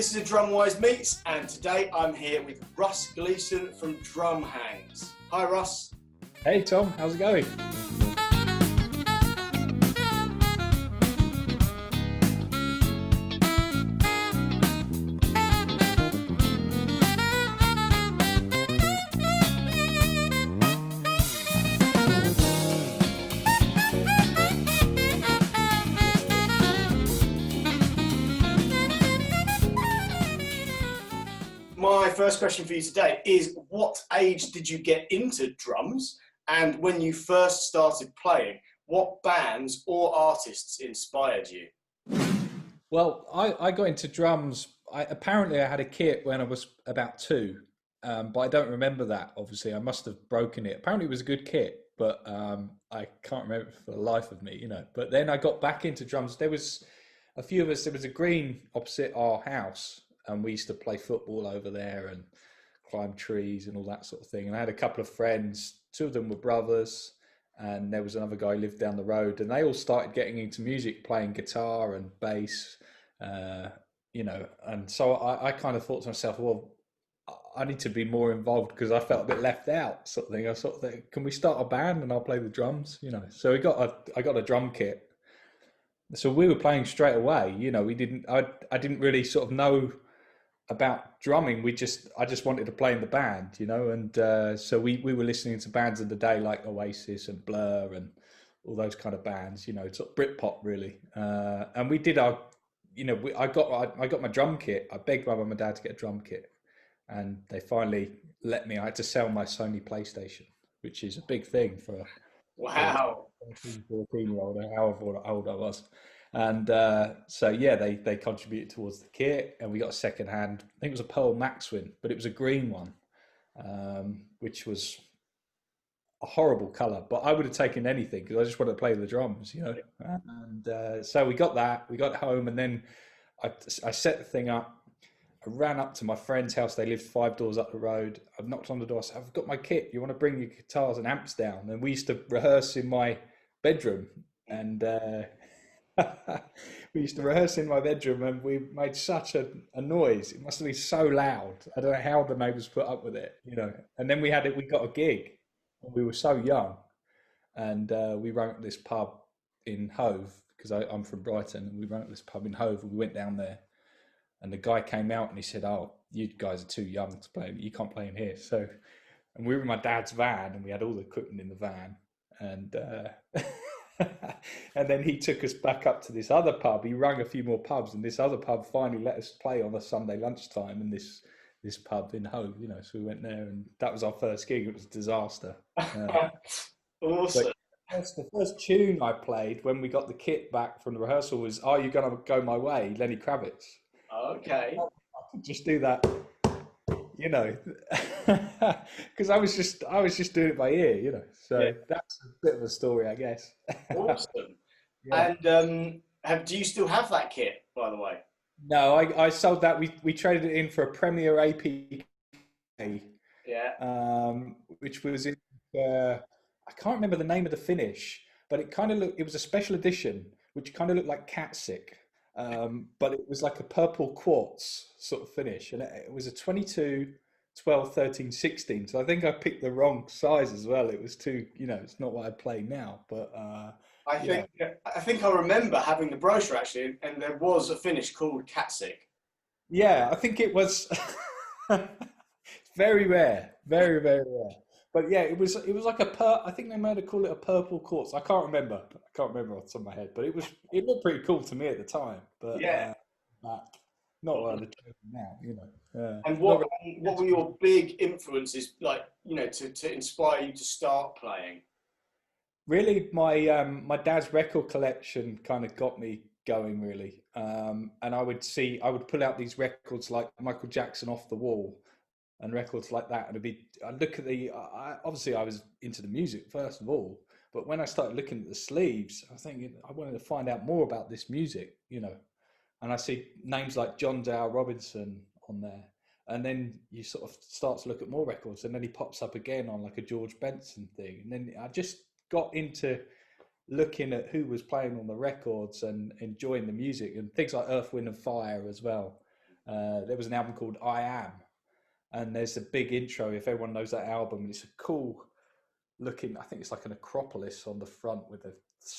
This is a DrumWise Meets, and today I'm here with Russ Gleason from Drum Hangs. Hi, Russ. Hey, Tom. How's it going? My first question for you today is, what age did you get into drums? And when you first started playing, what bands or artists inspired you? Well, I got into drums. Apparently I had a kit when I was about 2, but I don't remember that, obviously. I must have broken it. Apparently it was a good kit, but I can't remember it for the life of me, you know. But then I got back into drums. There was a few of us. There was a green opposite our house, and we used to play football over there and climb trees and all that sort of thing. And I had a couple of friends, 2 of them were brothers, and there was another guy who lived down the road, and they all started getting into music, playing guitar and bass, you know. And so I kind of thought to myself, well, I need to be more involved because I felt a bit left out, sort of thing. I sort of think, can we start a band and I'll play the drums, you know? So I got a drum kit. So we were playing straight away, you know. I didn't really sort of know about drumming. I just wanted to play in the band, you know. And so we were listening to bands of the day like Oasis and Blur and all those kind of bands, you know, sort of Britpop really. And we did our, you know, I got my drum kit. I begged my mum and dad to get a drum kit, and they finally let me. I had to sell my Sony PlayStation, which is a big thing for Wow. a 14-year-old, or however old I was. And so yeah, they contributed towards the kit, and we got a second hand. I think it was a Pearl Maxwin, but it was a green one, which was a horrible color. But I would have taken anything because I just wanted to play the drums, you know. And so we got that. We got home, and then I set the thing up. I ran up to my friend's house. They lived 5 doors up the road. I knocked on the door. I said, "I've got my kit. You want to bring your guitars and amps down?" And we used to rehearse in my bedroom, and we used to rehearse in my bedroom, and we made such a noise. It must have been so loud. I don't know how the neighbours put up with it, you know. And then we got a gig. We were so young, and we rang up this pub in Hove because I'm from Brighton, and we rang up this pub in Hove, and we went down there. And the guy came out and he said, "Oh, you guys are too young to play. You can't play in here." So, and we were in my dad's van, and we had all the equipment in the van. And and then he took us back up to this other pub. He rang a few more pubs, and this other pub finally let us play on a Sunday lunchtime in this pub in Hove, you know. So we went there, and that was our first gig. It was a disaster. Awesome. The first tune I played when we got the kit back from the rehearsal was "Are You Gonna Go My Way," Lenny Kravitz. Okay. I could just do that, you know, because I was just doing it by ear, you know. So yeah, that's a bit of a story, I guess. Awesome. Yeah. And do you still have that kit, by the way? No, I sold that. We traded it in for a Premier APK. Yeah. Which was in, I can't remember the name of the finish, but it was a special edition, which kind of looked like cat sick. But it was like a purple quartz sort of finish, and it was a 22, 12, 13, 16. So I think I picked the wrong size as well. It was too, you know, it's not what I play now. But I think I remember having the brochure actually, and there was a finish called Catsick. Yeah, I think it was very rare, very, very rare. But yeah, it was like I think they might have called it a purple quartz. I can't remember off the top of my head, but it looked pretty cool to me at the time. But yeah, not what I'd chosen now, you know. And what were your big influences, like, you know, to inspire you to start playing? Really, my dad's record collection kind of got me going, really. And I would pull out these records like Michael Jackson Off the Wall and records like that, and I'd look at obviously I was into the music first of all, but when I started looking at the sleeves, I was thinking I wanted to find out more about this music, you know. And I see names like John Dow Robinson on there, and then you sort of start to look at more records, and then he pops up again on like a George Benson thing, and then I just got into looking at who was playing on the records and enjoying the music, and things like Earth, Wind and Fire as well. there was an album called I Am, and there's a big intro, if everyone knows that album, and it's a cool looking, I think it's like an Acropolis on the front with a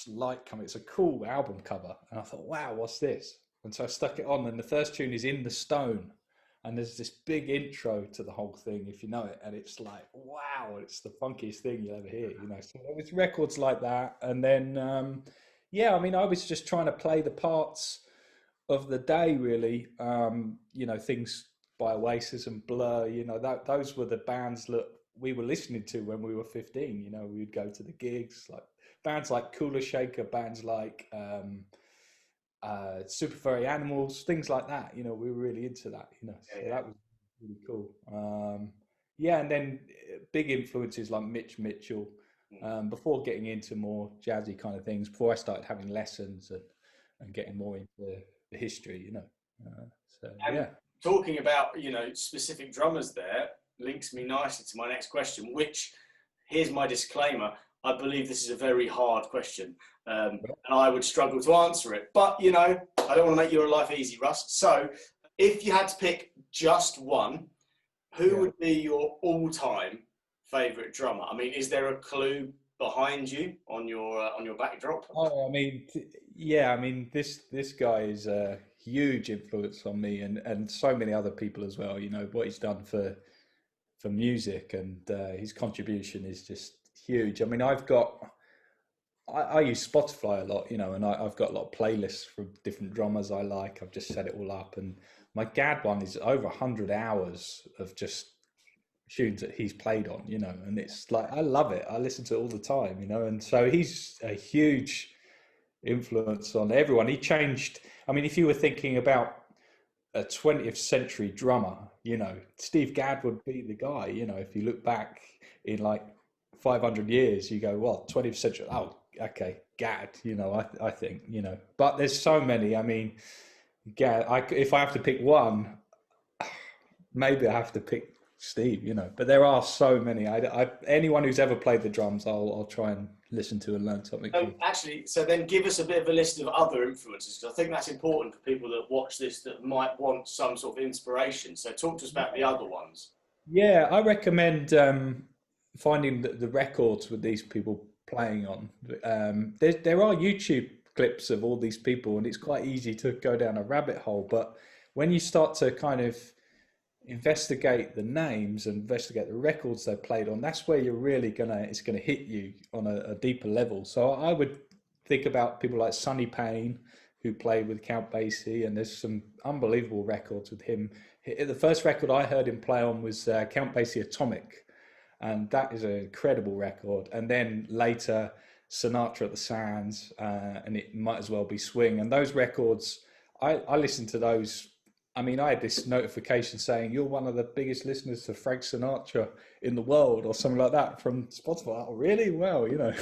light coming. It's a cool album cover, and I thought, wow, what's this? And so I stuck it on, and the first tune is In the Stone, and there's this big intro to the whole thing, if you know it, and it's like, wow, it's the funkiest thing you'll ever hear, you know. So there was records like that, and then yeah, I mean, I was just trying to play the parts of the day, really. You know, things by Oasis and Blur, you know, those were the bands that we were listening to when we were 15. You know, we'd go to the gigs, like bands like Cooler Shaker, bands like Super Furry Animals, things like that. You know, we were really into that, you know. So that was really cool. Yeah, and then big influences like Mitch Mitchell, before getting into more jazzy kind of things, before I started having lessons and getting more into the history, you know. So yeah. Talking about, you know, specific drummers there links me nicely to my next question, which, here's my disclaimer, I believe this is a very hard question, and I would struggle to answer it. But, you know, I don't want to make your life easy, Russ. So if you had to pick just one, who would be your all-time favourite drummer? I mean, is there a clue behind you on your backdrop? Oh, I mean, yeah, I mean, this guy is a huge influence on me and so many other people as well. You know, what he's done for music, and his contribution is just huge. I mean, I use Spotify a lot, you know, and I've got a lot of playlists from different drummers I like. I've just set it all up, and my Gad one is over 100 hours of just tunes that he's played on, you know, and it's like, I love it. I listen to it all the time, you know, and so he's a huge influence on everyone. He changed, I mean, if you were thinking about a 20th century drummer, you know, Steve Gadd would be the guy. You know, if you look back in like 500 years, you go, well, 20th century, oh, okay, Gadd, you know, I think, you know, but there's so many. I mean, Gadd, if I have to pick one, maybe I have to pick Steve, you know, but there are so many. Anyone who's ever played the drums, I'll try and listen to and learn something. Actually, so then give us a bit of a list of other influences, because I think that's important for people that watch this that might want some sort of inspiration. So talk to us about the other ones. Yeah, I recommend finding the records with these people playing on. There are YouTube clips of all these people, and it's quite easy to go down a rabbit hole. But when you start to kind of investigate the names and investigate the records they played on, that's where you're really it's gonna hit you on a deeper level. So I would think about people like Sonny Payne, who played with Count Basie, and there's some unbelievable records with him. The first record I heard him play on was Count Basie Atomic, and that is an incredible record. And then later Sinatra at the Sands, and It Might As Well Be Swing. And those records, I listened to those. I mean, I had this notification saying, you're one of the biggest listeners to Frank Sinatra in the world, or something like that, from Spotify. Oh, really? Well, you know.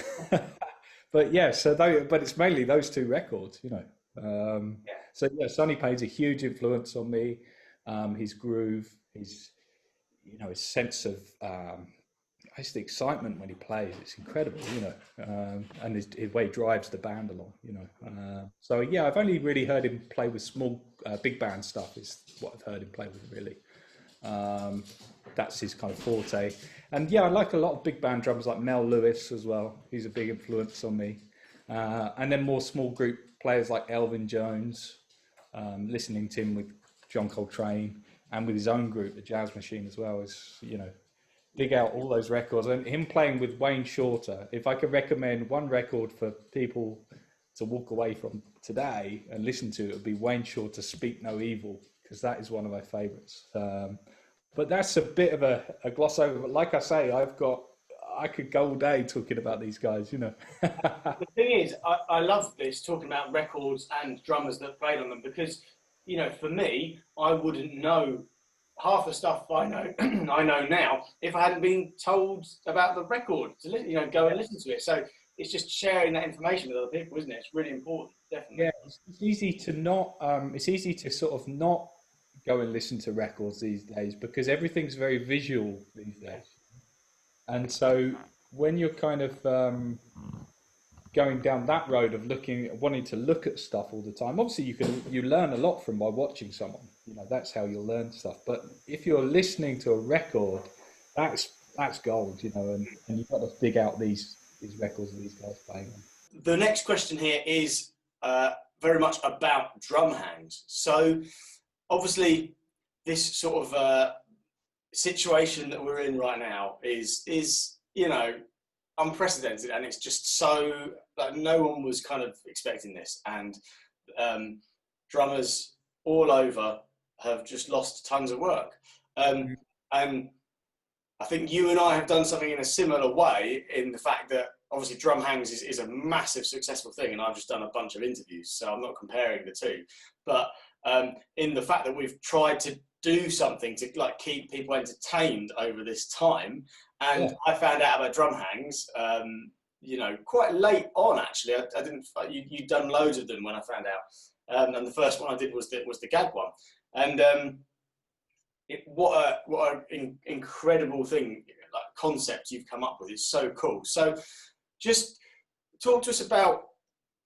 But yeah, but it's mainly those two records, you know. So yeah, Sonny Payne's a huge influence on me. His groove, his sense of just the excitement when he plays, it's incredible, you know, and his way he drives the band along, you know. So yeah, I've only really heard him play with small, big band stuff is what I've heard him play with, really. That's his kind of forte. And yeah, I like a lot of big band drummers like Mel Lewis as well. He's a big influence on me. And then more small group players like Elvin Jones, listening to him with John Coltrane and with his own group, the Jazz Machine, as well, is, you know, dig out all those records. And him playing with Wayne Shorter, if I could recommend one record for people to walk away from today and listen to, it would be Wayne Shorter's Speak No Evil, because that is one of my favorites. But that's a bit of a gloss over. But like I say, I could go all day talking about these guys, you know. The thing is, I love this, talking about records and drummers that played on them, because, you know, for me, I wouldn't know half the stuff I know I know now if I hadn't been told about the record to you know, go and listen to it. So it's just sharing that information with other people, isn't it? It's really important, definitely. Yeah, it's easy to not. It's easy to sort of not go and listen to records these days, because everything's very visual these days. And so when you're kind of going down that road of wanting to look at stuff all the time, obviously you learn a lot by watching someone. you know, that's how you'll learn stuff. But if you're listening to a record, that's gold, you know, and you've got to dig out these records of these guys playing them. The next question here is very much about drum hangs. So obviously this sort of situation that we're in right now is you know, unprecedented, and it's just so like no one was kind of expecting this, and drummers all over have just lost tons of work. And I think you and I have done something in a similar way, in the fact that obviously drum hangs is a massive successful thing, and I've just done a bunch of interviews, so I'm not comparing the two. But in the fact that we've tried to do something to like keep people entertained over this time, and yeah. I found out about drum hangs, you know, quite late on actually. I didn't. You'd done loads of them when I found out, and the first one I did was the gag one, and what an incredible thing, like concept you've come up with. It's so cool. So just talk to us about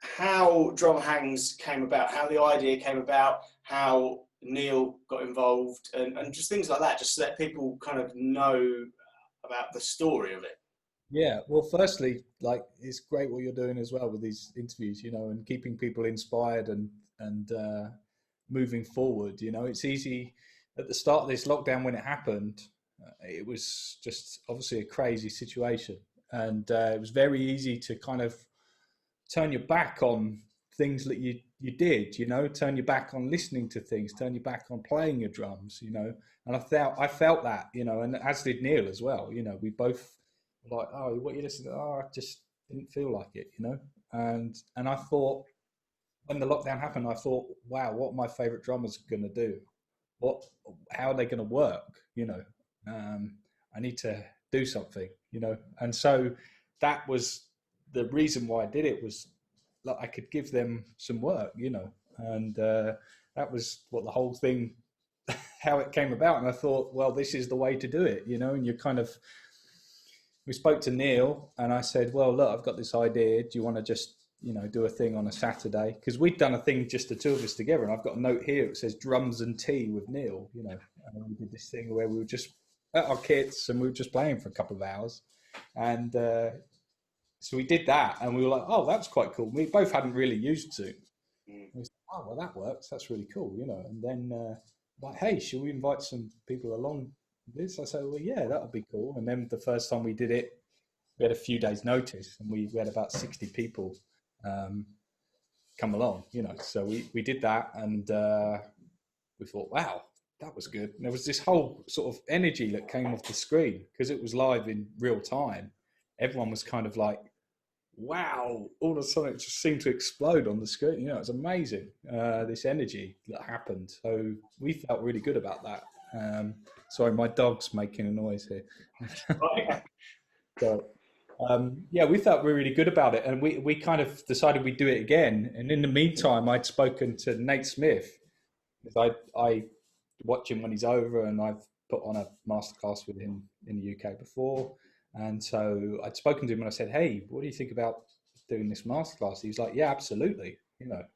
how drum hangs came about, how the idea came about, how Neil got involved, and just things like that, just so that people kind of know about the story of it. Yeah, well, firstly, like, it's great what you're doing as well with these interviews, you know, and keeping people inspired and moving forward. You know, it's easy at the start of this lockdown when it happened. It was just obviously a crazy situation, and it was very easy to kind of turn your back on things that you did, you know, turn your back on listening to things, turn your back on playing your drums, you know. And I felt that, you know, and as did Neil as well. You know, we both were like, oh, what you listening to? Oh, I just didn't feel like it, you know. And I thought, when the lockdown happened, I thought, wow, what are my favorite drummers going to do? How are they going to work? You know, I need to do something, you know. And so that was the reason why I did it, was like I could give them some work, you know. And that was what the whole thing, how it came about. And I thought, well, this is the way to do it, you know. And we spoke to Neil, and I said, well, look, I've got this idea. Do you want to just, you know, do a thing on a Saturday? Because we'd done a thing, just the two of us together, and I've got a note here that says drums and tea with Neil, you know. And we did this thing where we were just at our kits and we were just playing for a couple of hours. And so we did that, and we were like, oh, that's quite cool. We both hadn't really used Zoom. We said, oh, well, that works. That's really cool, you know. And then like, hey, should we invite some people along this? I said, well, yeah, that would be cool. And then the first time we did it, we had a few days notice, and we had about 60 people come along, you know. So we did that, and we thought, wow, that was good. And there was this whole sort of energy that came off the screen, because it was live in real time. Everyone was kind of like, wow, all of a sudden it just seemed to explode on the screen. You know, it was amazing, this energy that happened. So we felt really good about that. Sorry, my dog's making a noise here. So, yeah, we felt really good about it, and we kind of decided we'd do it again. And in the meantime, I'd spoken to Nate Smith, because I watch him when he's over, and I've put on a masterclass with him in the UK before. And so I'd spoken to him, and I said, hey, what do you think about doing this masterclass? He's like, yeah, absolutely. You know, I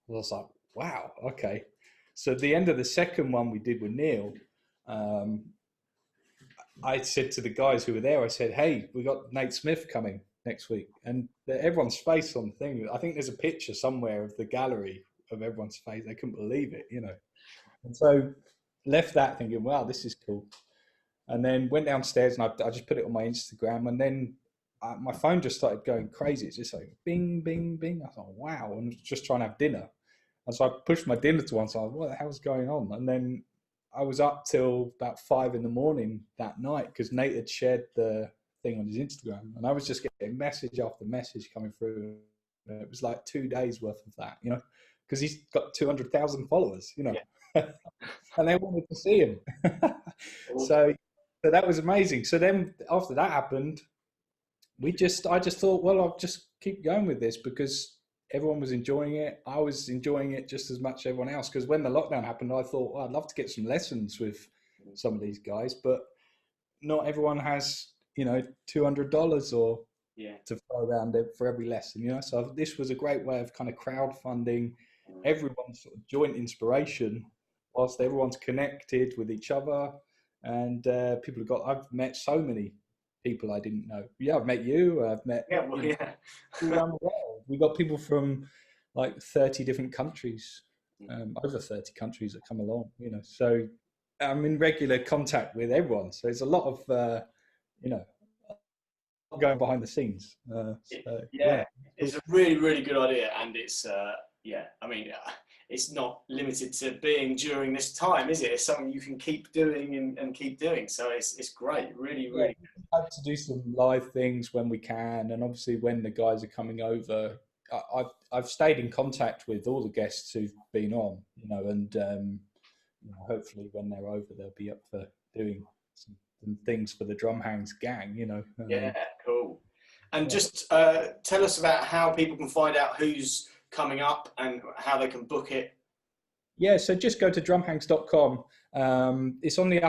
was like, wow, okay. So at the end of the second one we did with Neil, I said to the guys who were there, I said, hey, we got Nate Smith coming next week. And everyone's face on the thing, I think there's a picture somewhere of the gallery of everyone's face. They couldn't believe it, you know. And so left that thinking, wow, this is cool. And then went downstairs, and I just put it on my Instagram, and then my phone just started going crazy. It's just like bing, bing, bing. I thought, wow, and I was just trying to have dinner. And so I pushed my dinner to one side. What the hell's going on? And then I was up till about 5 a.m. that night, because Nate had shared the thing on his Instagram, and I was just getting message after message coming through. And it was like 2 days worth of that, you know, because he's got 200,000 followers, you know, yeah. And they wanted to see him. So that was amazing. So then after that happened, I just thought, well, I'll just keep going with this, because everyone was enjoying it. I was enjoying it just as much as everyone else. Because when the lockdown happened, I thought, well, I'd love to get some lessons with some of these guys, but not everyone has, you know, $200 or to throw around it for every lesson, you know. So this was a great way of kind of crowdfunding everyone's sort of joint inspiration whilst everyone's connected with each other, and I've met so many people I didn't know. Yeah, I've met you. I've met Yeah, well, yeah. all around the world. We got people from like 30 different countries, over 30 countries that come along. So I'm in regular contact with everyone. So there's a lot of you know going behind the scenes. Yeah, it's a really, really good idea, and it's yeah. I mean, it's not limited to being during this time, is it? It's something you can keep doing and keep doing. So it's great, really, Yeah, really. we have to do some live things when we can, and obviously when the guys are coming over, I've stayed in contact with all the guests who've been on, and hopefully when they're over, they'll be up for doing some things for the Drum Hangs gang. Yeah, cool. And Yeah. just tell us about how people can find out who's coming up and how they can book it. Yeah, so just go to drumhangs.com. It's on the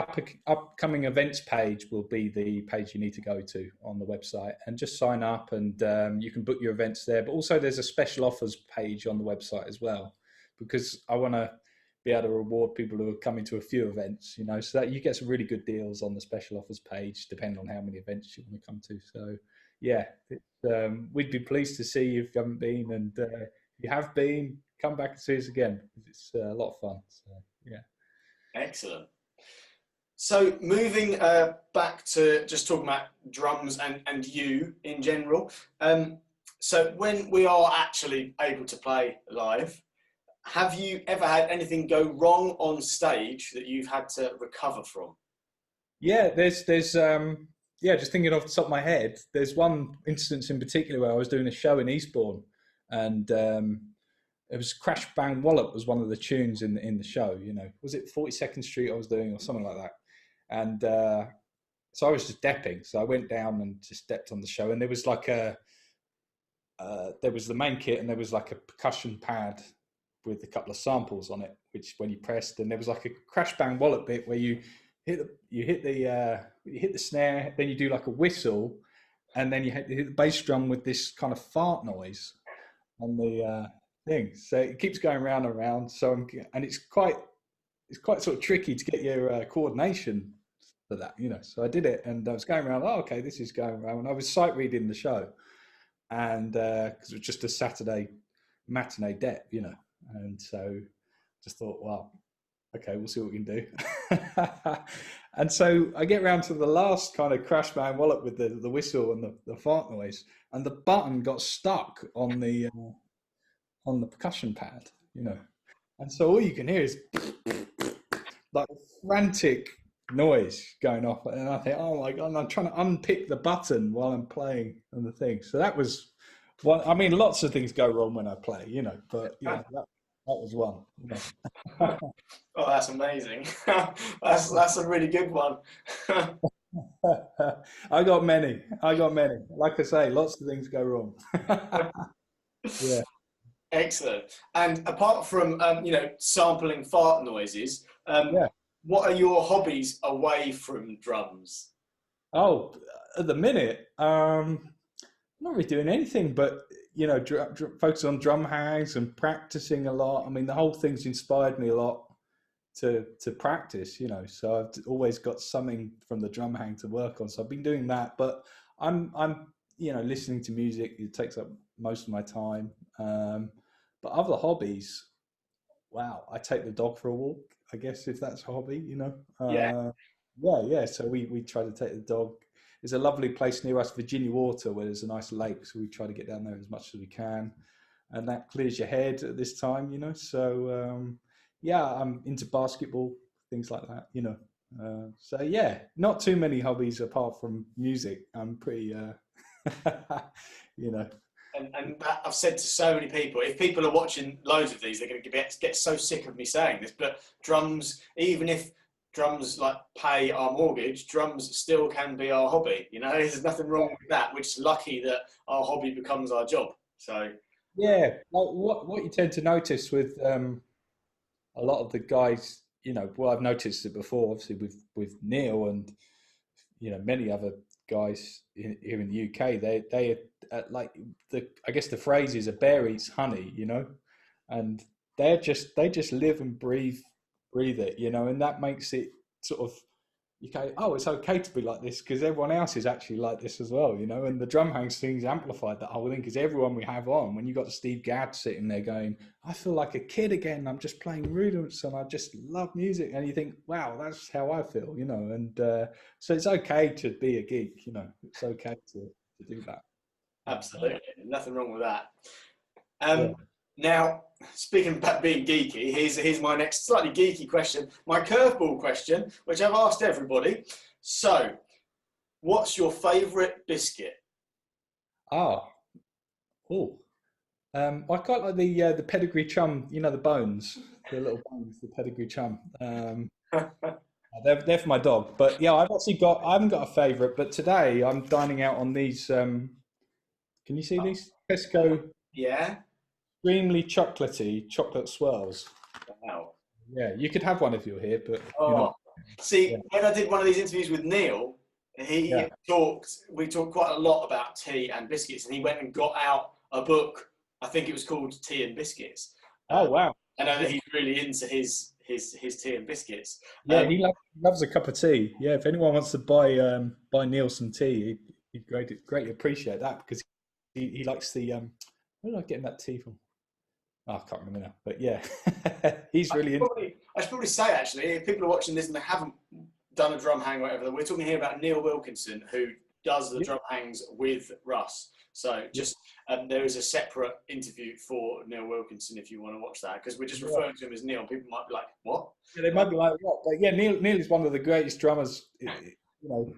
upcoming events page will be the page you need to go to on the website, and just sign up, and you can book your events there. But also there's a special offers page on the website as well, because I want to be able to reward people who are coming to a few events, so that you get some really good deals on the special offers page, depending on how many events you want to come to. So yeah, we'd be pleased to see you if you haven't been, and if you have been, come back and see us again, because it's a lot of fun. So yeah. Excellent. So moving back to just talking about drums and you in general. So when we are actually able to play live, have you ever had anything go wrong on stage that you've had to recover from? Yeah, there's yeah, just thinking off the top of my head, there's one instance in particular where I was doing a show in Eastbourne, and it was Crash Bang Wallop was one of the tunes in the show. Was it 42nd Street I was doing or something like that? And so I was just depping. So I went down and just depped on the show, and there was like there was the main kit, and there was like a percussion pad with a couple of samples on it, which when you pressed, and there was like a Crash Bang Wallop bit where you hit the snare, then you do like a whistle, and then you hit the bass drum with this kind of fart noise on the thing. So it keeps going round and round. And it's quite sort of tricky to get your coordination for that, So I did it, and I was going around. Oh, okay, this is going around. And I was sight reading the show, and because it was just a Saturday matinee dep, and so just thought, well, okay, we'll see what we can do. And so I get round to the last kind of Crash Bang Wallop with the whistle and the fart noise, and the button got stuck on the percussion pad, and so all you can hear is like frantic noise going off, and I think, oh my god, and I'm trying to unpick the button while I'm playing on the thing. So that was one. I mean, lots of things go wrong when I play, but that was one. Oh, that's amazing. That's a really good one. I got many. Like I say, lots of things go wrong. Yeah. Excellent. And apart from sampling fart noises, Yeah. what are your hobbies away from drums? Oh, at the minute, not really doing anything but focus on drum hangs and practicing a lot. I mean, the whole thing's inspired me a lot to practice, so I've always got something from the drum hang to work on. So I've been doing that, but I'm listening to music. It takes up most of my time. But other hobbies, wow, I take the dog for a walk, I guess, if that's a hobby, Yeah. Yeah. So we try to take the dog. There's a lovely place near us, Virginia Water, where there's a nice lake. So we try to get down there as much as we can. And that clears your head at this time, So, yeah, I'm into basketball, things like that, So, yeah, not too many hobbies apart from music. I'm pretty, And that I've said to so many people, if people are watching loads of these, they're going to get so sick of me saying this, but drums, even if drums like pay our mortgage, drums still can be our hobby. There's nothing wrong with that. We're just lucky that our hobby becomes our job. So yeah, like what you tend to notice with a lot of the guys, well, I've noticed it before, obviously with Neil and many other guys here in the UK. They like I guess the phrase is a bear eats honey, and they just live and breathe breathe it, you know, and that makes it sort of, you go, oh, it's okay to be like this because everyone else is actually like this as well, you know. And the drum hangs things amplified that whole thing because everyone we have on, when you got Steve Gadd sitting there going, I feel like a kid again, I'm just playing rudiments and I just love music, and you think, wow, that's how I feel, you know. And so it's okay to be a geek, you know. It's okay to do that. Absolutely, nothing wrong with that. Yeah. Now, speaking about being geeky, here's my next slightly geeky question, my curveball question, which I've asked everybody. So, what's your favourite biscuit? I quite like the pedigree chum. You know, the bones, the little bones, the pedigree chum. They're for my dog. But yeah, I haven't got a favourite. But today I'm dining out on these. Can you see these Tesco? Yeah. Extremely chocolatey chocolate swirls. Wow. Yeah, you could have one if you're here, but Oh, you're not. see, Yeah. when I did one of these interviews with Neil, Yeah. we talked quite a lot about tea and biscuits, and he went and got out a book. I think it was called Tea and Biscuits. Oh wow! I know that he's really into his tea and biscuits. Yeah, he loves a cup of tea. Yeah, if anyone wants to buy Neil some tea, he'd greatly appreciate that because he likes the where did I get that tea from? Oh, I can't remember now, but yeah, he's really into. I should probably say actually, if people are watching this and they haven't done a drum hang or whatever, we're talking here about Neil Wilkinson, who does the drum hangs with Russ. So just there is a separate interview for Neil Wilkinson if you want to watch that, because we're just referring to him as Neil. People might be like, what? Yeah, they might be like, what? But yeah, Neil is one of the greatest drummers. You know,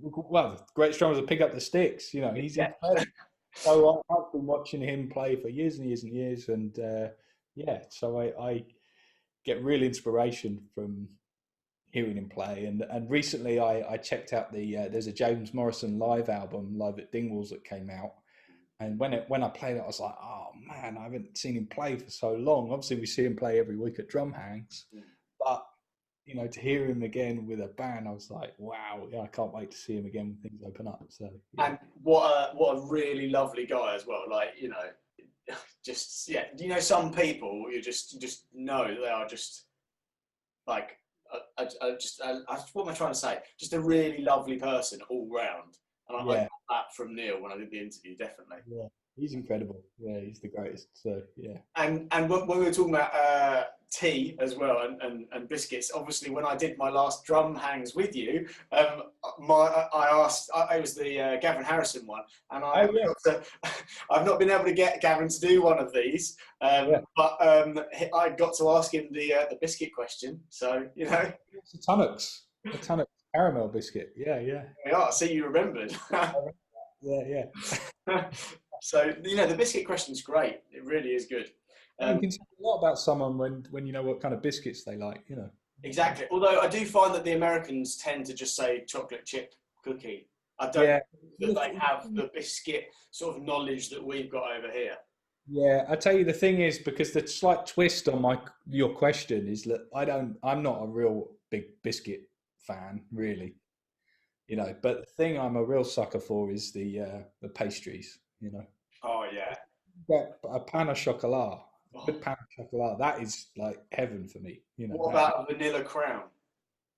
well, the greatest drummers that pick up the sticks. You know, he's incredible. So I've been watching him play for years and years and years, and yeah, so I get real inspiration from hearing him play. And recently I checked out there's a James Morrison live album, Live at Dingwalls, that came out. And when I played it, I was like, oh man, I haven't seen him play for so long. Obviously, we see him play every week at drum hangs, but you know, to hear him again with a band, I was like, wow, yeah, I can't wait to see him again when things open up. So, yeah. And what a really lovely guy as well. Like, you know, just you know, some people you just know that they are just like what am I trying to say? Just a really lovely person all round. And I got that from Neil when I did the interview, definitely. Yeah, he's incredible. Yeah, he's the greatest. So yeah. And when we were talking about tea as well and biscuits, obviously when I did my last drum hangs with you, it was the Gavin Harrison one, and I've not been able to get Gavin to do one of these, but I got to ask him the biscuit question. So you know, it's a Tunnocks caramel biscuit. Yeah. Yeah, see, you remembered. Yeah. So you know, the biscuit question's great. It really is good. You can tell a lot about someone when you know what kind of biscuits they like, you know. Exactly. Although I do find that the Americans tend to just say chocolate chip cookie. I don't think that they have the biscuit sort of knowledge that we've got over here. Yeah, I tell you, the thing is, because the slight twist on your question is that I'm not a real big biscuit fan, really. You know, but the thing I'm a real sucker for is the pastries, you know. Oh yeah. A pan of chocolat. Good pan of chocolat. That is like heaven for me. You know. What about a vanilla crown?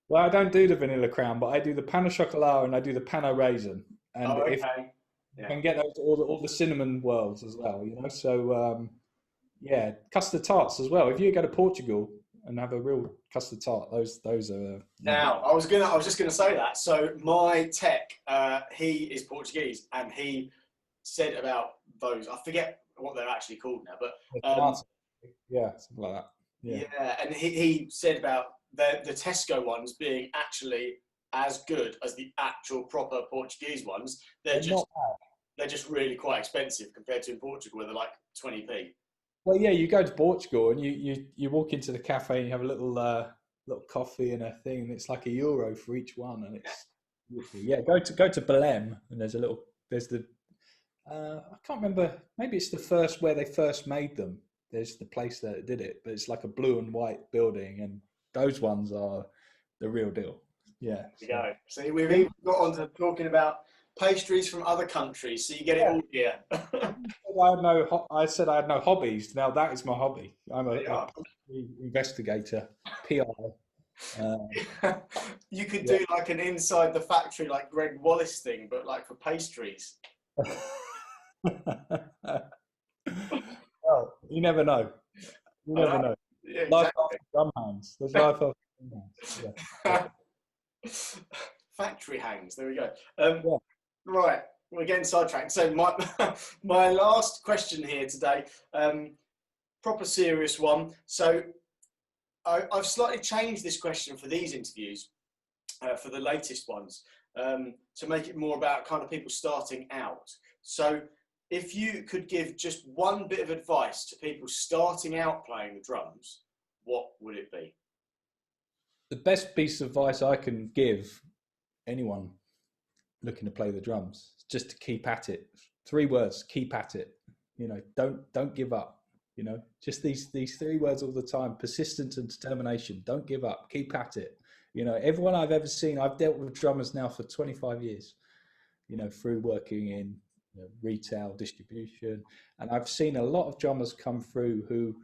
Well, I don't do the vanilla crown, but I do the pan of chocolat and I do the pan au raisin. And if I can get those all the cinnamon worlds as well, you know. So yeah, custard tarts as well. If you go to Portugal and have a real custard tart, those are. Now, I was just gonna say that. So my tech, he is Portuguese, and he said about those. I forget what they're actually called now, but yeah, something like that. Yeah, and he said about the Tesco ones being actually as good as the actual proper Portuguese ones. They're just really quite expensive compared to in Portugal, where they're like 20p. Well, yeah, you go to Portugal and you walk into the cafe and you have a little coffee and a thing, and it's like €1 for each one, and it's go to Belém and there's the I can't remember, maybe it's the first where they first made them. There's the place that did it, but it's like a blue and white building, and those ones are the real deal. Yeah. There we go. So we've even got on to talking about pastries from other countries, so you get it all here. I said I had no hobbies. Now that is my hobby. I'm a investigator, PI. You could do like an inside the factory, like Greg Wallace thing, but like for pastries. Well, you never know. You never know. Yeah, exactly. Life after drum hands. There's life after drum hands. Yeah. Factory hangs. There we go. Right, we're getting sidetracked. So my last question here today, proper serious one. So I've slightly changed this question for these interviews, for the latest ones, to make it more about kind of people starting out. So if you could give just one bit of advice to people starting out playing the drums, what would it be? The best piece of advice I can give anyone looking to play the drums is just to keep at it. 3 words: keep at it. You know, don't give up. You know, just these 3 words all the time: persistence and determination. Don't give up. Keep at it. You know, everyone I've ever seen, I've dealt with drummers now for 25 years. You know, through working in retail distribution, and I've seen a lot of drummers come through who,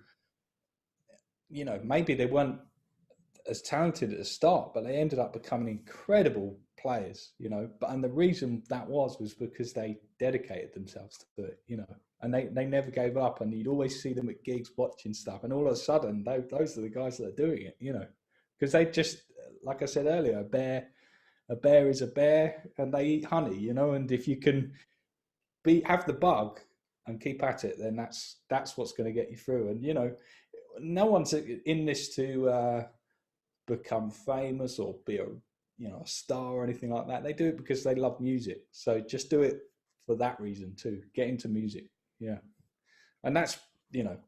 you know, maybe they weren't as talented at the start, but they ended up becoming incredible players, you know. And the reason that was because they dedicated themselves to it, you know, and they never gave up. And you'd always see them at gigs watching stuff, and all of a sudden those are the guys that are doing it, you know, because they just, like I said earlier, a bear is a bear, and they eat honey, you know. And if you can have the bug and keep at it, then that's what's going to get you through. And you know, no one's in this to become famous or be a star or anything like that. They do it because they love music. So just do it for that reason too. Get into music. Yeah. And that's, you know,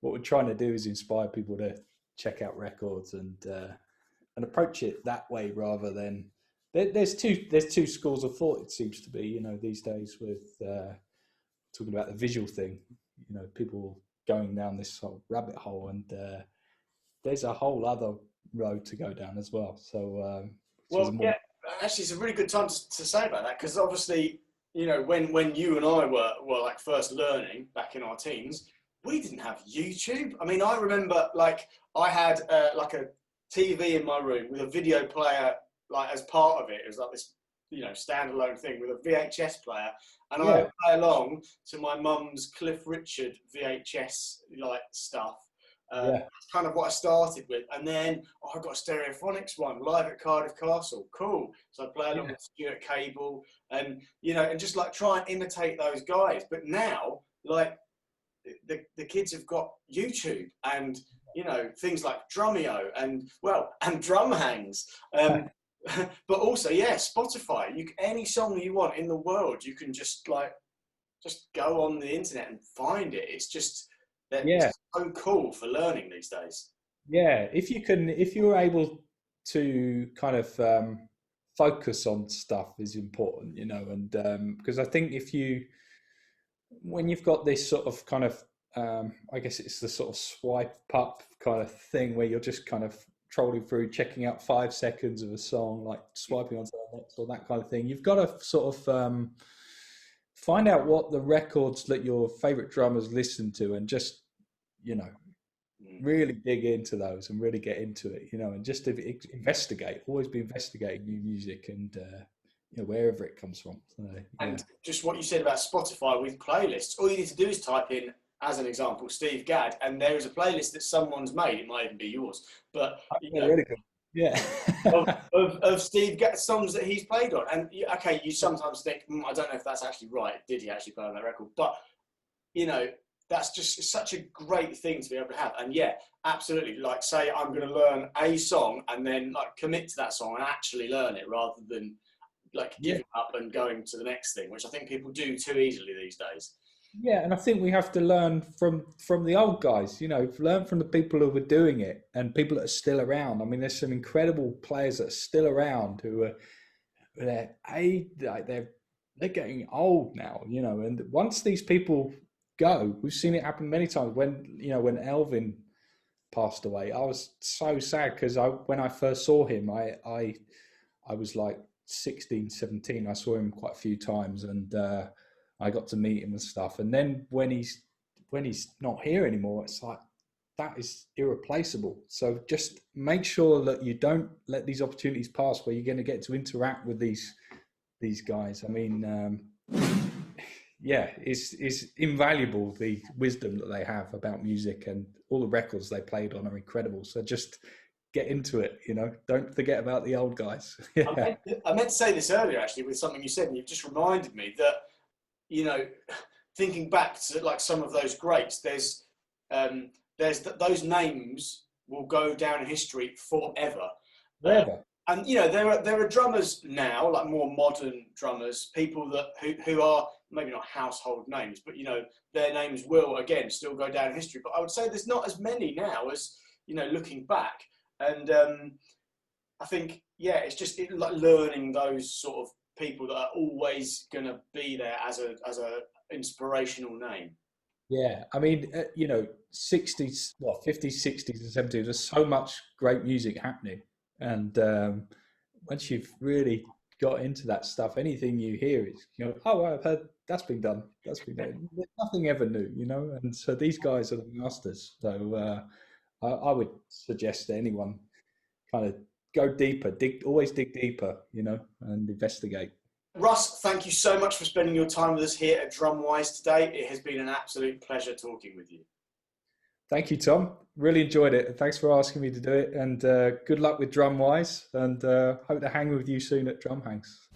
what we're trying to do is inspire people to check out records and approach it that way, rather than there's two schools of thought, it seems to be, you know, these days, with talking about the visual thing, you know, people going down this sort of rabbit hole, and there's a whole other road to go down as well. So actually it's a really good time to say about that, because obviously, you know, when you and I were like first learning back in our teens, we didn't have YouTube. I mean, I remember like I had like a TV in my room with a video player, like as part of it. It was like this, you know, standalone thing with a VHS player, and I would play along to my mum's Cliff Richard VHS like stuff. That's kind of what I started with. And then I got a Stereophonics one live at Cardiff Castle. Cool. So I play along with Stuart Cable, and, you know, and just like try and imitate those guys. But now, like, the kids have got YouTube and, you know, things like Drumeo and drum hangs. But also, Spotify. Any song you want in the world, you can just go on the internet and find it. It's just it's so cool for learning these days. Yeah, if you're able to kind of focus on stuff is important, you know, and because I think when you've got this sort of kind of I guess it's the sort of swipe up kind of thing where you're just kind of trolling through, checking out 5 seconds of a song, like swiping onto the next or that kind of thing. You've got to sort of find out what the records that your favorite drummers listen to, and just, you know, really dig into those and really get into it, you know, and just investigate. Always be investigating new music, and you know, wherever it comes from. So, and just what you said about Spotify with playlists, all you need to do is type in, as an example, Steve Gadd, and there is a playlist that someone's made. It might even be yours, but you know, really good. Yeah, of Steve Gadd songs that he's played on. And okay, you sometimes think, I don't know if that's actually right. Did he actually play on that record? But, you know, that's just such a great thing to be able to have. And yeah, absolutely. Like, say I'm going to learn a song and then like commit to that song and actually learn it, rather than like giving up and going to the next thing, which I think people do too easily these days. Yeah, and I think we have to learn from the old guys, you know, learn from the people who were doing it and people that are still around. I mean, there's some incredible players that are still around who are they're getting old now, you know, and once these people go, we've seen it happen many times. When Elvin passed away, I was so sad, because when I first saw him, I was like 16, 17, I saw him quite a few times, and I got to meet him and stuff. And then when he's not here anymore, it's like, that is irreplaceable. So just make sure that you don't let these opportunities pass where you're going to get to interact with these guys. I mean, yeah, it's invaluable, the wisdom that they have about music, and all the records they played on are incredible. So just get into it, you know, don't forget about the old guys. Yeah. I meant to say this earlier, actually, with something you said, and you've just reminded me that, you know, thinking back to like some of those greats, there's those names will go down in history forever. Forever. And you know, there are drummers now, like more modern drummers, people that who are maybe not household names, but you know, their names will again still go down in history. But I would say there's not as many now as, you know, looking back. And I think, yeah, it's just like learning those sort of people that are always going to be there as a inspirational name. Yeah, I mean, you know, 60s, well, 50s, 60s, and 70s, there's so much great music happening. And once you've really got into that stuff, anything you hear is, you know, oh, I've heard that's been done. That's been done. There's nothing ever new, you know. And so these guys are the masters. So I would suggest that anyone kind of go deeper, always dig deeper, you know, and investigate. Russ, thank you so much for spending your time with us here at DrumWise today. It has been an absolute pleasure talking with you. Thank you, Tom. Really enjoyed it. Thanks for asking me to do it. And good luck with DrumWise. And hope to hang with you soon at Drum Hangs.